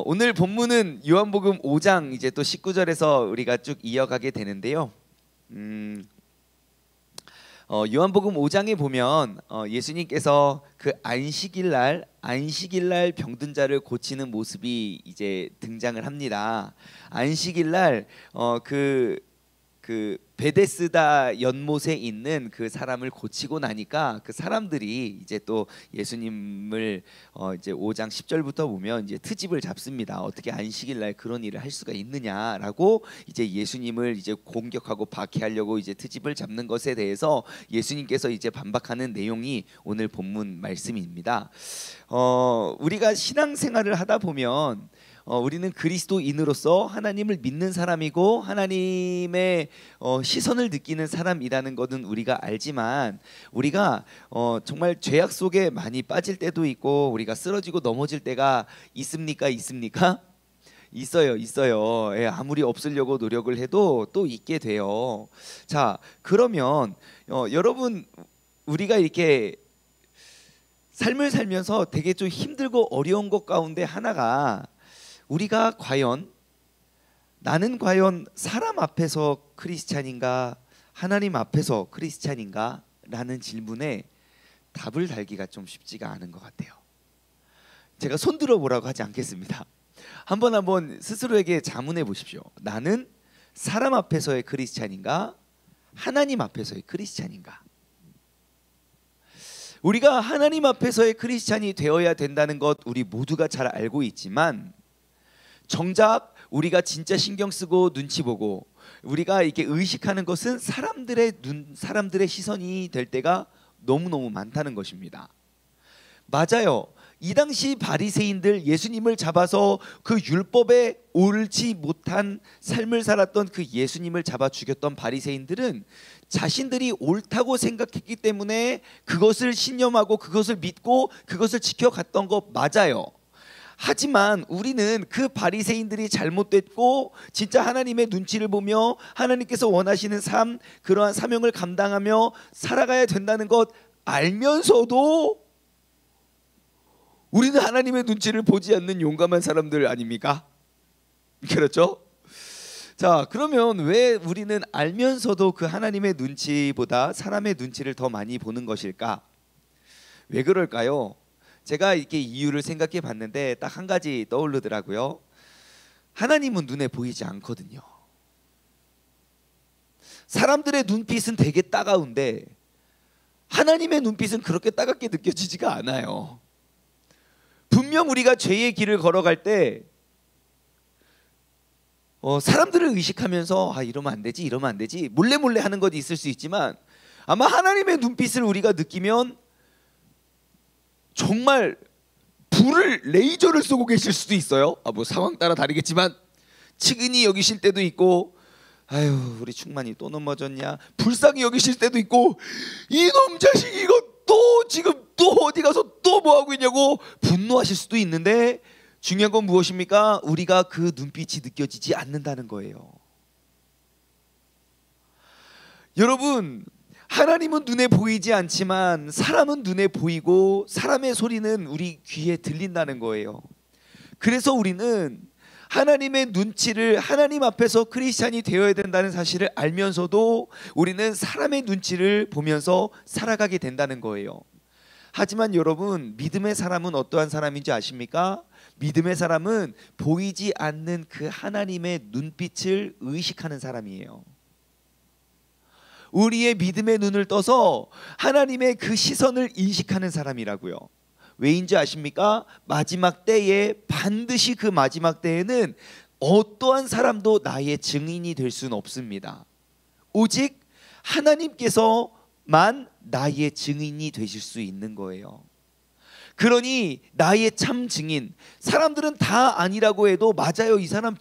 오늘 본문은 요한복음 5장 이제 또 19절에서 우리가 쭉 이어가게 되는데요. 요한복음 5장에 보면 예수님께서 그 안식일날 병든 자를 고치는 모습이 이제 등장을 합니다. 안식일날 그 베데스다 연못에 있는 그 사람을 고치고 나니까 그 사람들이 이제 또 예수님을 이제 5장 10절부터 보면 이제 트집을 잡습니다. 어떻게 안식일날 그런 일을 할 수가 있느냐라고 이제 예수님을 이제 공격하고 박해하려고 이제 트집을 잡는 것에 대해서 예수님께서 이제 반박하는 내용이 오늘 본문 말씀입니다. 우리가 신앙생활을 하다 보면 우리는 그리스도인으로서 하나님을 믿는 사람이고 하나님의 시선을 느끼는 사람이라는 것은 우리가 알지만 우리가 정말 죄악 속에 많이 빠질 때도 있고 우리가 쓰러지고 넘어질 때가 있습니까? 있어요. 예, 아무리 없으려고 노력을 해도 또 있게 돼요. 자, 그러면 여러분 우리가 이렇게 삶을 살면서 되게 좀 힘들고 어려운 것 가운데 하나가 우리가 나는 과연 사람 앞에서 크리스찬인가 하나님 앞에서 크리스찬인가 라는 질문에 답을 달기가 좀 쉽지가 않은 것 같아요. 제가 손 들어보라고 하지 않겠습니다. 한번 스스로에게 자문해 보십시오. 나는 사람 앞에서의 크리스찬인가 하나님 앞에서의 크리스찬인가. 우리가 하나님 앞에서의 크리스찬이 되어야 된다는 것 우리 모두가 잘 알고 있지만 정작 우리가 진짜 신경 쓰고 눈치 보고 우리가 이렇게 의식하는 것은 사람들의 시선이 될 때가 너무너무 많다는 것입니다. 맞아요. 이 당시 바리새인들 예수님을 잡아서 그 율법에 옳지 못한 삶을 살았던 그 예수님을 잡아 죽였던 바리새인들은 자신들이 옳다고 생각했기 때문에 그것을 신념하고 그것을 믿고 그것을 지켜갔던 것 맞아요. 하지만 우리는 그 바리새인들이 잘못됐고 진짜 하나님의 눈치를 보며 하나님께서 원하시는 삶, 그러한 사명을 감당하며 살아가야 된다는 것 알면서도 우리는 하나님의 눈치를 보지 않는 용감한 사람들 아닙니까? 그렇죠? 자, 그러면 왜 우리는 알면서도 그 하나님의 눈치보다 사람의 눈치를 더 많이 보는 것일까? 왜 그럴까요? 제가 이렇게 이유를 생각해 봤는데 딱 한 가지 떠오르더라고요. 하나님은 눈에 보이지 않거든요. 사람들의 눈빛은 되게 따가운데 하나님의 눈빛은 그렇게 따갑게 느껴지지가 않아요. 분명 우리가 죄의 길을 걸어갈 때 사람들을 의식하면서 이러면 안 되지 몰래 하는 것이 있을 수 있지만 아마 하나님의 눈빛을 우리가 느끼면 정말 레이저를 쏘고 계실 수도 있어요. 뭐 상황 따라 다르겠지만 측은히 여기실 때도 있고 아유 우리 충만이 또 넘어졌냐 불쌍히 여기실 때도 있고 이놈 자식 이거 또 지금 또 어디 가서 또 뭐하고 있냐고 분노하실 수도 있는데 중요한 건 무엇입니까? 우리가 그 눈빛이 느껴지지 않는다는 거예요. 여러분 하나님은 눈에 보이지 않지만 사람은 눈에 보이고 사람의 소리는 우리 귀에 들린다는 거예요. 그래서 우리는 하나님의 눈치를 하나님 앞에서 크리스찬이 되어야 된다는 사실을 알면서도 우리는 사람의 눈치를 보면서 살아가게 된다는 거예요. 하지만 여러분 믿음의 사람은 어떠한 사람인지 아십니까? 믿음의 사람은 보이지 않는 그 하나님의 눈빛을 의식하는 사람이에요. 우리의 믿음의 눈을 떠서 하나님의 그 시선을 인식하는 사람이라고요. 왜인지 아십니까? 마지막 때에 반드시 그 마지막 때에는 어떠한 사람도 나의 증인이 될 수는 없습니다. 오직 하나님께서만 나의 증인이 되실 수 있는 거예요. 그러니 나의 참 증인, 사람들은 다 아니라고 해도 맞아요 이 사람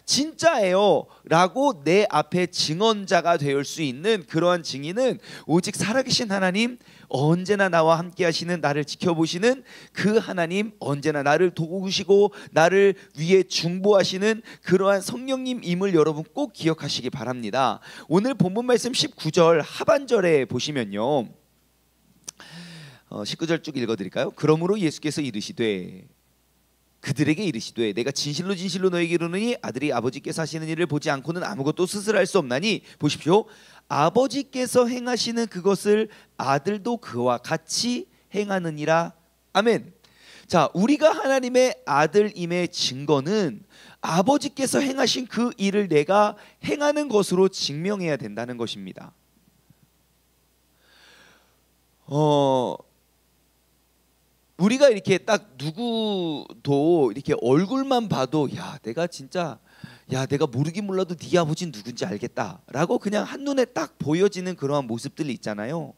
진짜예요 라고 내 앞에 증언자가 될 수 있는 그러한 증인은 오직 살아계신 하나님, 언제나 나와 함께 하시는 나를 지켜보시는 그 하나님, 언제나 나를 도우시고 나를 위해 중보하시는 그러한 성령님임을 여러분 꼭 기억하시기 바랍니다. 오늘 본문 말씀 19절 하반절에 보시면요 19절 쭉 읽어드릴까요? 그러므로 예수께서 이르시되 그들에게 이르시되 내가 진실로 진실로 너에게 이르노니 아들이 아버지께서 하시는 일을 보지 않고는 아무것도 스스로 할 수 없나니 보십시오 아버지께서 행하시는 그것을 아들도 그와 같이 행하느니라. 아멘. 자, 우리가 하나님의 아들임의 증거는 아버지께서 행하신 그 일을 내가 행하는 것으로 증명해야 된다는 것입니다. 우리가 이렇게 딱 누구도 이렇게 얼굴만 봐도 내가 모르긴 몰라도 네 아버지는 누군지 알겠다라고 그냥 한눈에 딱 보여지는 그러한 모습들이 있잖아요.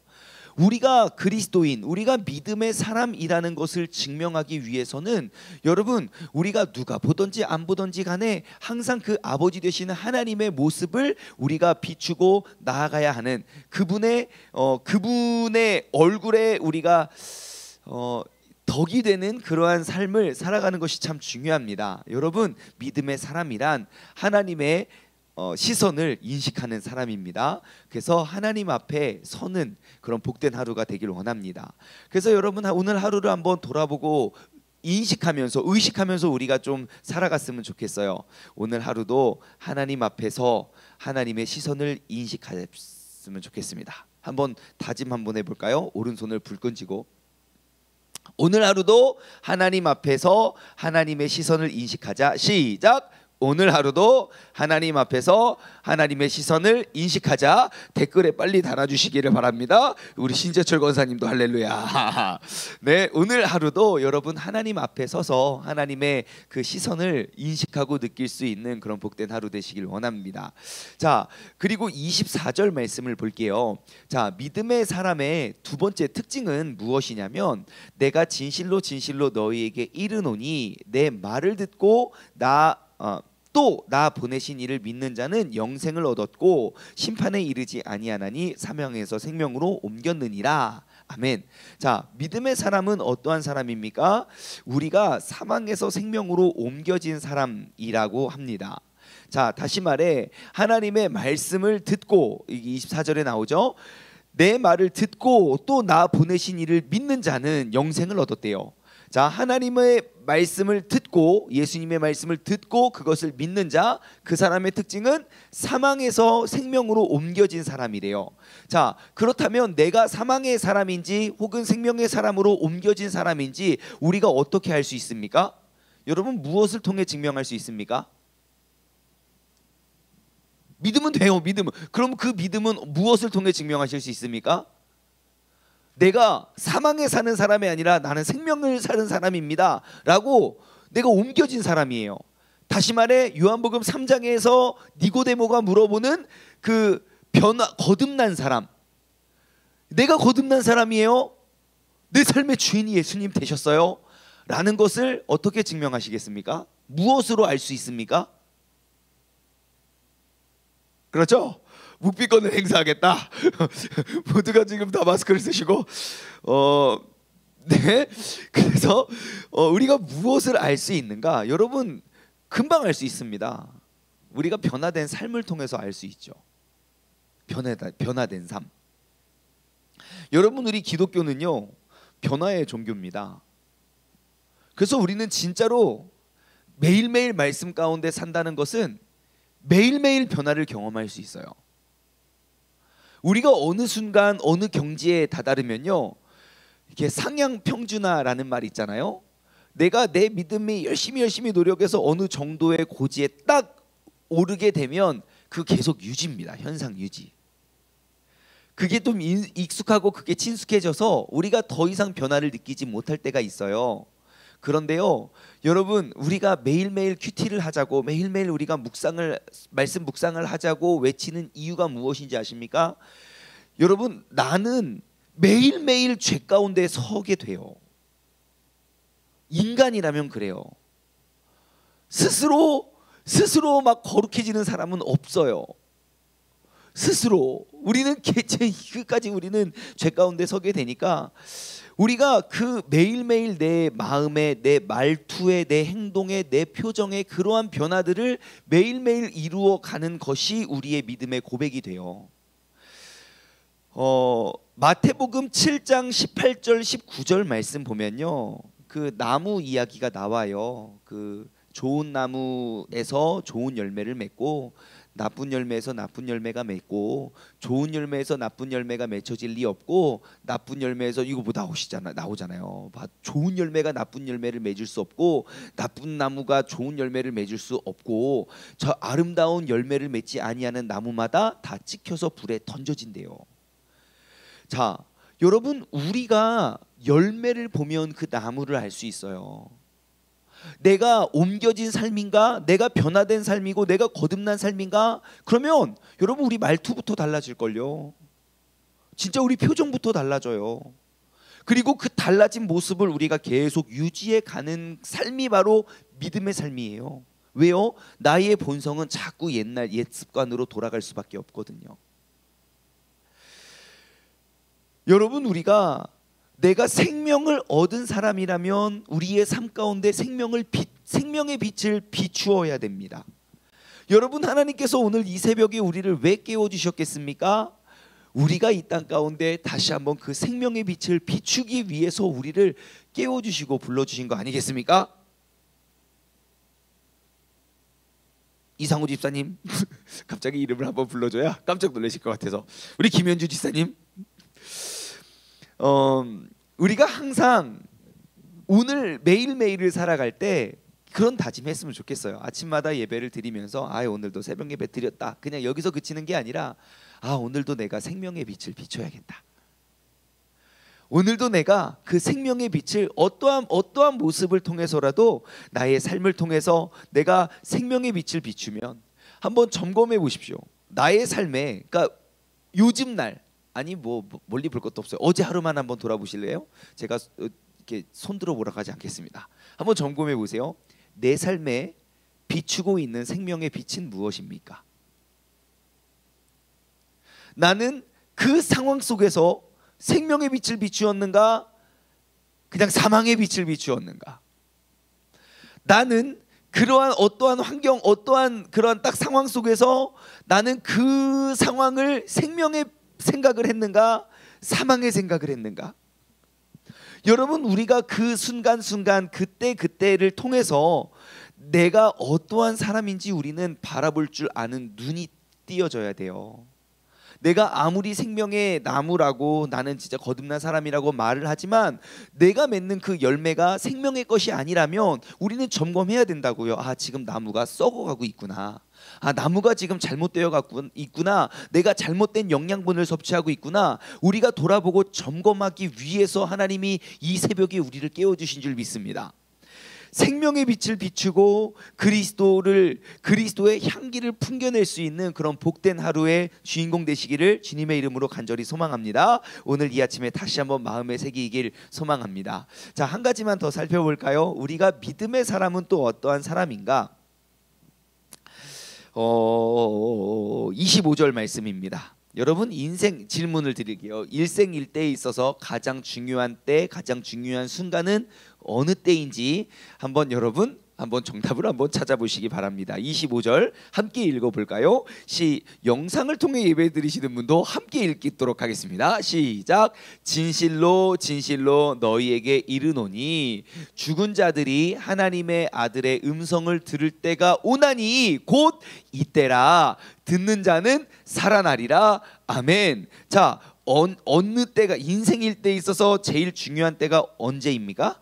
우리가 그리스도인, 우리가 믿음의 사람이라는 것을 증명하기 위해서는 여러분 우리가 누가 보든지 안 보든지 간에 항상 그 아버지 되시는 하나님의 모습을 우리가 비추고 나아가야 하는 그분의 얼굴에 우리가 덕이 되는 그러한 삶을 살아가는 것이 참 중요합니다. 여러분 믿음의 사람이란 하나님의 시선을 인식하는 사람입니다. 그래서 하나님 앞에 서는 그런 복된 하루가 되기를 원합니다. 그래서 여러분 오늘 하루를 한번 돌아보고 인식하면서 의식하면서 우리가 좀 살아갔으면 좋겠어요. 오늘 하루도 하나님 앞에서 하나님의 시선을 인식했으면 좋겠습니다. 한번 다짐 한번 해볼까요? 오른손을 불끈 쥐고 오늘 하루도 하나님 앞에서 하나님의 시선을 인식하자. 시작. 오늘 하루도 하나님 앞에서 하나님의 시선을 인식하자. 댓글에 빨리 달아주시기를 바랍니다. 우리 신재철 권사님도 할렐루야. 네, 오늘 하루도 여러분 하나님 앞에 서서 하나님의 그 시선을 인식하고 느낄 수 있는 그런 복된 하루 되시길 원합니다. 자, 그리고 24절 말씀을 볼게요. 자, 믿음의 사람의 두 번째 특징은 무엇이냐면 내가 진실로 진실로 너희에게 이르노니 내 말을 듣고 또 나 보내신 이를 믿는 자는 영생을 얻었고 심판에 이르지 아니하나니 사명에서 생명으로 옮겼느니라. 아멘. 자, 믿음의 사람은 어떠한 사람입니까? 우리가 사망에서 생명으로 옮겨진 사람이라고 합니다. 자, 다시 말해 하나님의 말씀을 듣고 24절에 나오죠. 내 말을 듣고 또 나 보내신 이를 믿는 자는 영생을 얻었대요. 자, 하나님의 말씀을 듣고 예수님의 말씀을 듣고 그것을 믿는 자, 그 사람의 특징은 사망에서 생명으로 옮겨진 사람이래요. 자, 그렇다면 내가 사망의 사람인지 혹은 생명의 사람으로 옮겨진 사람인지 우리가 어떻게 알 수 있습니까? 여러분 무엇을 통해 증명할 수 있습니까? 믿으면 돼요. 믿으면. 그럼 그 믿음은 무엇을 통해 증명하실 수 있습니까? 내가 사망에 사는 사람이 아니라 나는 생명을 사는 사람입니다 라고 내가 옮겨진 사람이에요. 다시 말해 요한복음 3장에서 니고데모가 물어보는 그 거듭난 사람, 내가 거듭난 사람이에요. 내 삶의 주인이 예수님 되셨어요 라는 것을 어떻게 증명하시겠습니까? 무엇으로 알 수 있습니까? 그렇죠? 묵비권을 행사하겠다. 모두가 지금 다 마스크를 쓰시고 네. 그래서 우리가 무엇을 알 수 있는가? 여러분 금방 알 수 있습니다. 우리가 변화된 삶을 통해서 알 수 있죠. 변화된 삶. 여러분 우리 기독교는요 변화의 종교입니다. 그래서 우리는 진짜로 매일매일 말씀 가운데 산다는 것은 매일매일 변화를 경험할 수 있어요. 우리가 어느 순간 어느 경지에 다다르면요 이게 상향평준화라는 말이 있잖아요. 내가 내 믿음이 열심히 노력해서 어느 정도의 고지에 딱 오르게 되면 그 계속 유지입니다. 현상 유지. 그게 좀 익숙하고 그게 친숙해져서 우리가 더 이상 변화를 느끼지 못할 때가 있어요. 그런데요 여러분 우리가 매일매일 큐티를 하자고 매일매일 우리가 말씀 묵상을 하자고 외치는 이유가 무엇인지 아십니까? 여러분 나는 매일매일 죄 가운데 서게 돼요. 인간이라면 그래요. 스스로 막 거룩해지는 사람은 없어요. 스스로 우리는 끝까지 우리는 죄 가운데 서게 되니까 우리가 그 매일매일 내 마음에 내 말투에 내 행동에 내 표정에 그러한 변화들을 매일매일 이루어가는 것이 우리의 믿음의 고백이 돼요. 마태복음 7장 18절 19절 말씀 보면요 그 나무 이야기가 나와요. 그 좋은 나무에서 좋은 열매를 맺고 나쁜 열매에서 나쁜 열매가 맺고 좋은 열매에서 나쁜 열매가 맺혀질 리 없고 나쁜 열매에서 이거 뭐 나오잖아요. 좋은 열매가 나쁜 열매를 맺을 수 없고 나쁜 나무가 좋은 열매를 맺을 수 없고 저 아름다운 열매를 맺지 아니하는 나무마다 다 찍혀서 불에 던져진대요. 자, 여러분 우리가 열매를 보면 그 나무를 알 수 있어요. 내가 옮겨진 삶인가? 내가 변화된 삶이고 내가 거듭난 삶인가? 그러면 여러분 우리 말투부터 달라질걸요. 진짜 우리 표정부터 달라져요. 그리고 그 달라진 모습을 우리가 계속 유지해 가는 삶이 바로 믿음의 삶이에요. 왜요? 나의 본성은 자꾸 옛날 옛 습관으로 돌아갈 수밖에 없거든요. 여러분 우리가 내가 생명을 얻은 사람이라면 우리의 삶 가운데 생명의 빛을 비추어야 됩니다. 여러분 하나님께서 오늘 이 새벽에 우리를 왜 깨워주셨겠습니까? 우리가 이 땅 가운데 다시 한번 그 생명의 빛을 비추기 위해서 우리를 깨워주시고 불러주신 거 아니겠습니까? 이상우 집사님 갑자기 이름을 한번 불러줘야 깜짝 놀라실 것 같아서 우리 김현주 집사님 우리가 항상 오늘 매일매일을 살아갈 때 그런 다짐했으면 좋겠어요. 아침마다 예배를 드리면서 오늘도 새벽 예배 드렸다 그냥 여기서 그치는 게 아니라 오늘도 내가 생명의 빛을 비춰야겠다. 오늘도 내가 그 생명의 빛을 어떠한 모습을 통해서라도 나의 삶을 통해서 내가 생명의 빛을 비추면 한번 점검해 보십시오. 나의 삶에 그러니까 요즘 날 아니 뭐 멀리 볼 것도 없어요. 어제 하루만 한번 돌아보실래요? 제가 이렇게 손들어 보라고 하지 않겠습니다. 한번 점검해 보세요. 내 삶에 비추고 있는 생명의 빛은 무엇입니까? 나는 그 상황 속에서 생명의 빛을 비추었는가? 그냥 사망의 빛을 비추었는가? 나는 그러한 어떠한 환경, 어떠한 그러한 딱 상황 속에서 나는 그 상황을 생명의 생각을 했는가? 사망의 생각을 했는가? 여러분 우리가 그 순간순간 그때를 통해서 내가 어떠한 사람인지 우리는 바라볼 줄 아는 눈이 띄어져야 돼요. 내가 아무리 생명의 나무라고 나는 진짜 거듭난 사람이라고 말을 하지만 내가 맺는 그 열매가 생명의 것이 아니라면 우리는 점검해야 된다고요. 지금 나무가 썩어가고 있구나. 나무가 지금 잘못되어 가고 있구나. 내가 잘못된 영양분을 섭취하고 있구나. 우리가 돌아보고 점검하기 위해서 하나님이 이 새벽에 우리를 깨워주신 줄 믿습니다. 생명의 빛을 비추고 그리스도의 향기를 풍겨낼 수 있는 그런 복된 하루의 주인공 되시기를 주님의 이름으로 간절히 소망합니다. 오늘 이 아침에 다시 한번 마음에 새기길 소망합니다. 자, 한 가지만 더 살펴볼까요? 우리가 믿음의 사람은 또 어떠한 사람인가? 25절 말씀입니다. 여러분 인생 질문을 드릴게요. 일생일대에 있어서 가장 중요한 때, 가장 중요한 순간은 어느 때인지 한번 여러분 한번 정답을 한번 찾아보시기 바랍니다. 25절 함께 읽어볼까요? 영상을 통해 예배 드리시는 분도 함께 읽도록 하겠습니다. 시작. 진실로 진실로 너희에게 이르노니 죽은 자들이 하나님의 아들의 음성을 들을 때가 오나니 곧 이때라. 듣는 자는 살아나리라. 아멘. 자, 어느 때가 인생일 때에 있어서 제일 중요한 때가 언제입니까?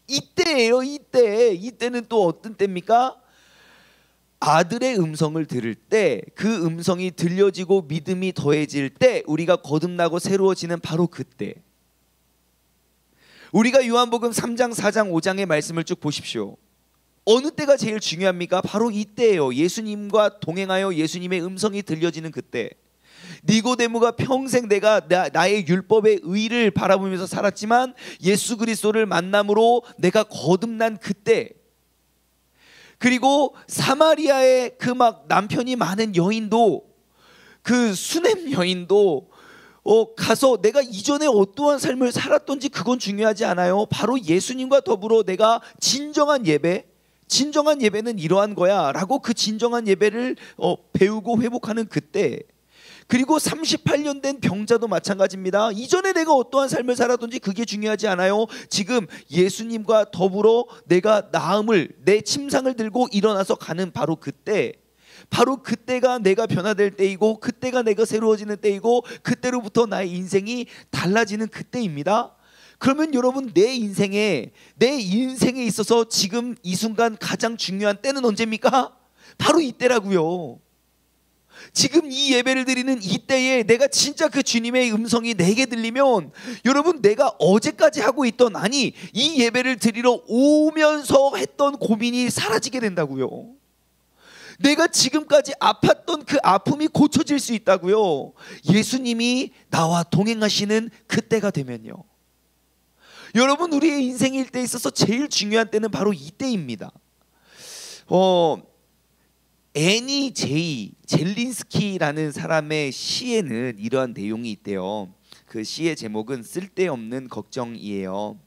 이때예요. 이때는 또 어떤 때입니까? 아들의 음성을 들을 때, 그 음성이 들려지고 믿음이 더해질 때, 우리가 거듭나고 새로워지는 바로 그때. 우리가 요한복음 3장 4장 5장의 말씀을 쭉 보십시오. 어느 때가 제일 중요합니까? 바로 이때예요. 예수님과 동행하여 예수님의 음성이 들려지는 그때. 니고데모가 평생 내가 나의 율법의 의를 바라보면서 살았지만 예수 그리스도를 만남으로 내가 거듭난 그때. 그리고 사마리아의 그 막 남편이 많은 여인도, 그 수넴 여인도 가서 내가 이전에 어떠한 삶을 살았던지 그건 중요하지 않아요. 바로 예수님과 더불어 내가 진정한 예배는 이러한 거야 라고 그 진정한 예배를 배우고 회복하는 그때. 그리고 38년 된 병자도 마찬가지입니다. 이전에 내가 어떠한 삶을 살았든지 그게 중요하지 않아요. 지금 예수님과 더불어 내가 나음을, 내 침상을 들고 일어나서 가는 바로 그때가 내가 변화될 때이고, 그때가 내가 새로워지는 때이고, 그때로부터 나의 인생이 달라지는 그때입니다. 그러면 여러분, 내 인생에 있어서 지금 이 순간 가장 중요한 때는 언제입니까? 바로 이때라고요. 지금 이 예배를 드리는 이때에 내가 진짜 그 주님의 음성이 내게 들리면, 여러분, 내가 어제까지 하고 있던, 아니 이 예배를 드리러 오면서 했던 고민이 사라지게 된다고요. 내가 지금까지 아팠던 그 아픔이 고쳐질 수 있다고요. 예수님이 나와 동행하시는 그때가 되면요. 여러분, 우리의 인생 일대에 있어서 제일 중요한 때는 바로 이때입니다. 애니 젤린스키라는 사람의 시에는 이러한 내용이 있대요. 그 시의 제목은 쓸데없는 걱정이에요.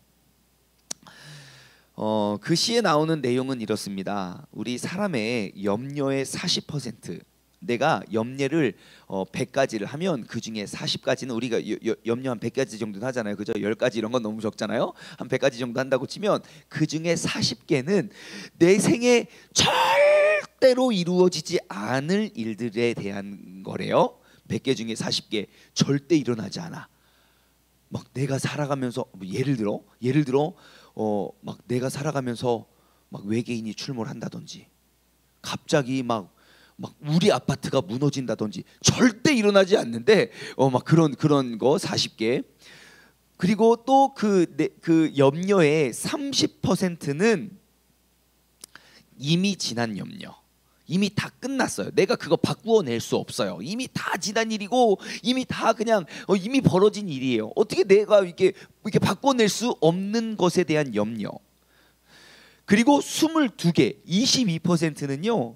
그 시에 나오는 내용은 이렇습니다. 우리 사람의 염려의 40%, 내가 염려를 100가지를 하면 그 중에 40가지는, 우리가 염려 한 100가지 정도는 하잖아요. 그죠? 10가지 이런 건 너무 적잖아요. 한 100가지 정도 한다고 치면 그 중에 40개는 내 생에 절대로 이루어지지 않을 일들에 대한 거래요. 100개 중에 40개 절대 일어나지 않아. 막 내가 살아가면서, 예를 들어 막 내가 살아가면서 막 외계인이 출몰 한다든지, 갑자기 막 우리 아파트가 무너진다든지 절대 일어나지 않는데 막 그런 거 40개. 그리고 또 그 염려의 30%는 이미 지난 염려, 이미 다 끝났어요. 내가 그거 바꾸어낼 수 없어요. 이미 다 지난 일이고, 이미 다 그냥 이미 벌어진 일이에요. 어떻게 내가 이렇게 바꾸어낼 수 없는 것에 대한 염려. 그리고 22개, 22%는요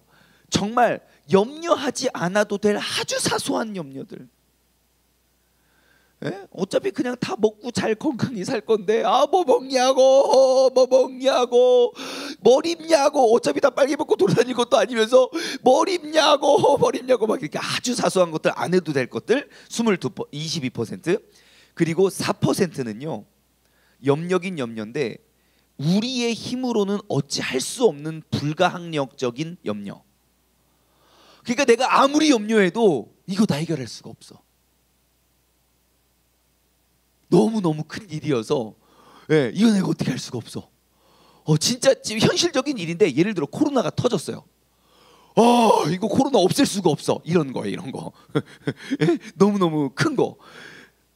정말 염려하지 않아도 될 아주 사소한 염려들. 예? 어차피 그냥 다 먹고 잘 건강히 살 건데, 뭐 먹냐고, 뭘 입냐고, 어차피 다 빨개 먹고 돌아다닐 것도 아니면서 뭘 입냐고 막 이렇게 아주 사소한 것들, 안 해도 될 것들 22%. 그리고 4%는요 염려긴 염려인데 우리의 힘으로는 어찌 할 수 없는 불가항력적인 염려. 그러니까 내가 아무리 염려해도 이거 다 해결할 수가 없어. 너무너무 큰 일이어서, 예, 이거 내가 어떻게 할 수가 없어. 진짜 현실적인 일인데, 예를 들어 코로나가 터졌어요. 이거 코로나 없앨 수가 없어. 이런 거예요, 이런 거. 예? 너무너무 큰 거.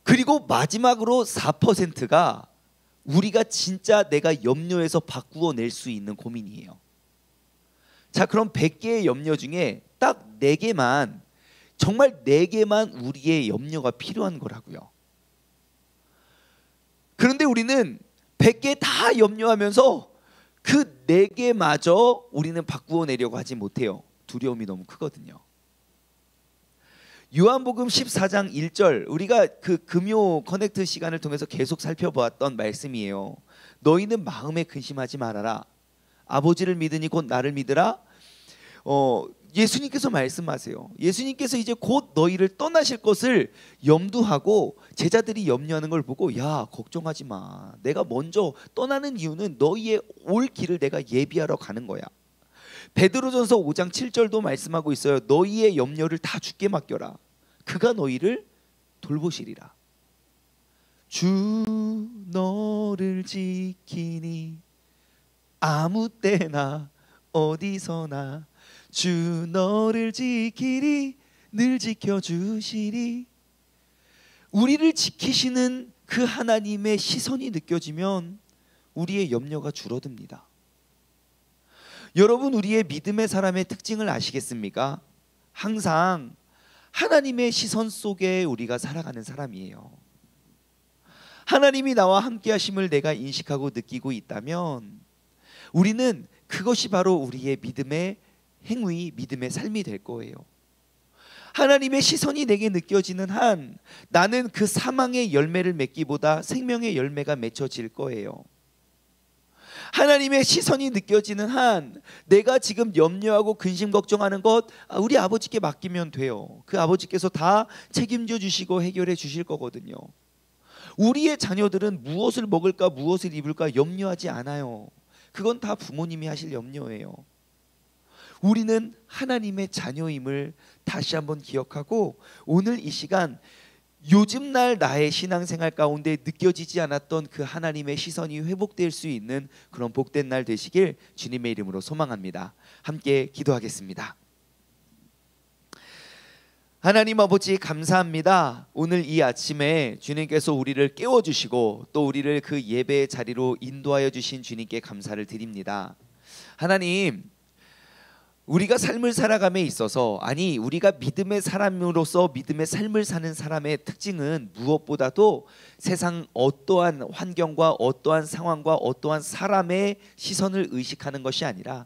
그리고 마지막으로 4%가 우리가 진짜 내가 염려해서 바꾸어낼 수 있는 고민이에요. 자, 그럼 100개의 염려 중에 딱 4개만, 정말 4개만 우리의 염려가 필요한 거라고요. 그런데 우리는 100개 다 염려하면서 그 4개마저 우리는 바꾸어내려고 하지 못해요. 두려움이 너무 크거든요. 요한복음 14장 1절, 우리가 그 금요 커넥트 시간을 통해서 계속 살펴보았던 말씀이에요. 너희는 마음에 근심하지 말아라. 아버지를 믿으니 곧 나를 믿으라. 예수님께서 말씀하세요. 예수님께서 이제 곧 너희를 떠나실 것을 염두하고 제자들이 염려하는 걸 보고, 야, 걱정하지 마. 내가 먼저 떠나는 이유는 너희의 올 길을 내가 예비하러 가는 거야. 베드로전서 5장 7절도 말씀하고 있어요. 너희의 염려를 다 주께 맡겨라. 그가 너희를 돌보시리라. 주 너를 지키니 아무 때나 어디서나 주 너를 지키리 늘 지켜주시리. 우리를 지키시는 그 하나님의 시선이 느껴지면 우리의 염려가 줄어듭니다. 여러분, 우리의 믿음의 사람의 특징을 아시겠습니까? 항상 하나님의 시선 속에 우리가 살아가는 사람이에요. 하나님이 나와 함께 하심을 내가 인식하고 느끼고 있다면 우리는 그것이 바로 우리의 믿음의 행위, 믿음의 삶이 될 거예요. 하나님의 시선이 내게 느껴지는 한 나는 그 사망의 열매를 맺기보다 생명의 열매가 맺혀질 거예요. 하나님의 시선이 느껴지는 한 내가 지금 염려하고 근심 걱정하는 것 우리 아버지께 맡기면 돼요. 그 아버지께서 다 책임져 주시고 해결해 주실 거거든요. 우리의 자녀들은 무엇을 먹을까 무엇을 입을까 염려하지 않아요. 그건 다 부모님이 하실 염려예요. 우리는 하나님의 자녀임을 다시 한번 기억하고 오늘 이 시간 요즘 날 나의 신앙생활 가운데 느껴지지 않았던 그 하나님의 시선이 회복될 수 있는 그런 복된 날 되시길 주님의 이름으로 소망합니다. 함께 기도하겠습니다. 하나님 아버지 감사합니다. 오늘 이 아침에 주님께서 우리를 깨워주시고 또 우리를 그 예배의 자리로 인도하여 주신 주님께 감사를 드립니다. 하나님, 우리가 삶을 살아감에 있어서 우리가 믿음의 사람으로서 믿음의 삶을 사는 사람의 특징은 무엇보다도 세상 어떠한 환경과 어떠한 상황과 어떠한 사람의 시선을 의식하는 것이 아니라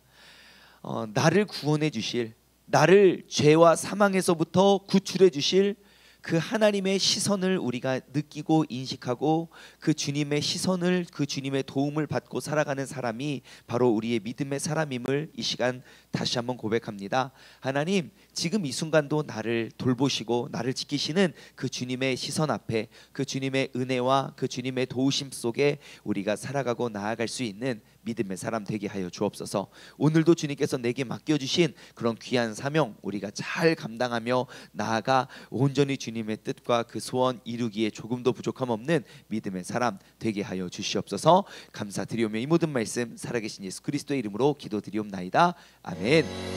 나를 구원해 주실, 나를 죄와 사망에서부터 구출해 주실 그 하나님의 시선을 우리가 느끼고 인식하고 그 주님의 시선을, 그 주님의 도움을 받고 살아가는 사람이 바로 우리의 믿음의 사람임을 이 시간 다시 한번 고백합니다. 하나님, 지금 이 순간도 나를 돌보시고 나를 지키시는 그 주님의 시선 앞에, 그 주님의 은혜와 그 주님의 도우심 속에 우리가 살아가고 나아갈 수 있는 믿음의 사람 되게 하여 주옵소서. 오늘도 주님께서 내게 맡겨주신 그런 귀한 사명 우리가 잘 감당하며 나아가 온전히 주님의 뜻과 그 소원 이루기에 조금도 부족함 없는 믿음의 사람 되게 하여 주시옵소서. 감사드리오며 이 모든 말씀 살아계신 예수 그리스도의 이름으로 기도드리옵나이다. 아멘.